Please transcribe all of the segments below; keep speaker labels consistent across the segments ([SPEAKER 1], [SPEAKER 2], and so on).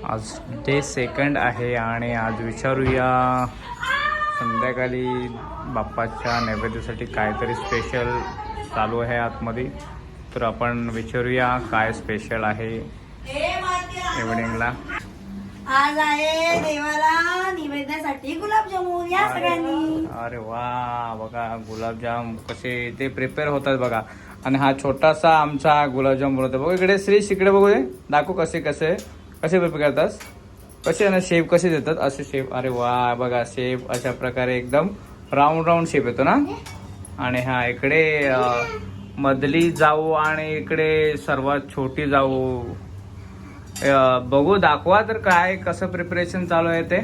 [SPEAKER 1] आज day second आहे आणि आज विचारूया संध्याकाळी बाप्पाच्या नैवेद्यासाठी काहीतरी स्पेशल चालू आहे आतमध्ये. तर आपण विचारूया काय स्पेशल आहे इव्हिनिंगला.
[SPEAKER 2] आज आहे देवाला निवेदनासाठी गुलाबजामुन या सगळ्यांनी.
[SPEAKER 1] अरे वा, बघा गुलाबजाम कसे ते प्रिपेअर होतात बघा. आणि हा छोटासा आमचा गुलाबजाम बनवतो बघा. इकडे श्रीश इकडे बघू दे, दाखव कसे कसे कसे प्रिपेअर करतात, कसे ना शेप कसे देतात असे शेप. अरे वा बघा, शेप अशा प्रकारे एकदम राऊंड राऊंड शेप येतो ना. आणि हा इकडे मधली जाऊ आणि इकडे सर्वात छोटी जाऊ. बघू दाखवा तर काय कसं प्रिपरेशन चालू आहे ते.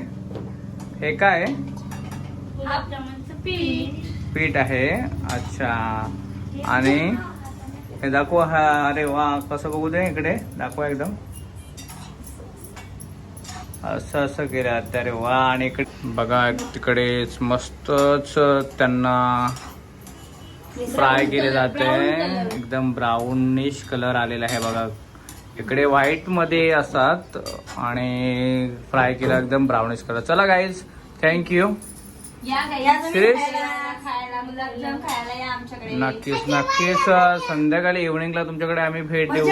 [SPEAKER 1] हे काय पीठ आहे, अच्छा. आणि हे दाखवा. हा अरे वा, कसं बघू दे, इकडे दाखवा एकदम असं असं केलं. अरे वा. आणि इकडे बघा तिकडे मस्तच त्यांना फ्राय केले जाते, एकदम ब्राउनिश कलर आलेला आहे बघा. इकडे व्हाईट मध्ये असतात आणि फ्राय केला एकदम ब्राउनिश कलर. चला गाईज, थँक्यू. नक्कीच नक्कीच संध्याकाळी इव्हिनिंगला तुमच्याकडे आम्ही भेट देऊ.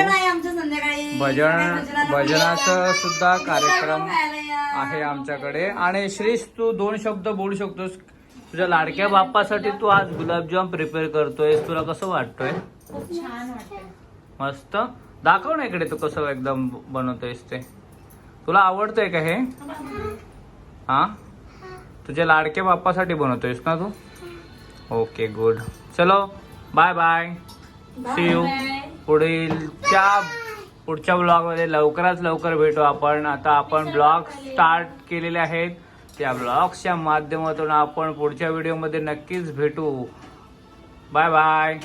[SPEAKER 1] भजनाचा सुद्धा कार्यक्रम आहे आमच्याकडे. आणि श्रीश, तू 2 शब्द बोलू शकतोस. तुझ्या लाडक्या बाप्पासाठी तू आज गुलाबजाम प्रिपेअर करतोय, तुला कसं वाटतोय?
[SPEAKER 3] खूप छान वाटतंय.
[SPEAKER 1] मस्त. दाखव ना इकडे तू कसं एकदम बनवतोयस ते. तुला आवडतंय का हे? हा, तुझ्या लाडक्या बाप्पासाठी बनवतोयस ना तू? Okay, good. चलो बाय बाय, सी यू. पुढच्या ब्लॉग मध्ये लवकरात लवकर भेटू आपण. आता आपण ब्लॉग स्टार्ट केलेले आहेत, त्या ब्लॉग्सच्या माध्यमातून आपण पुढच्या व्हिडिओ मध्ये नक्कीच भेटू. Bye bye.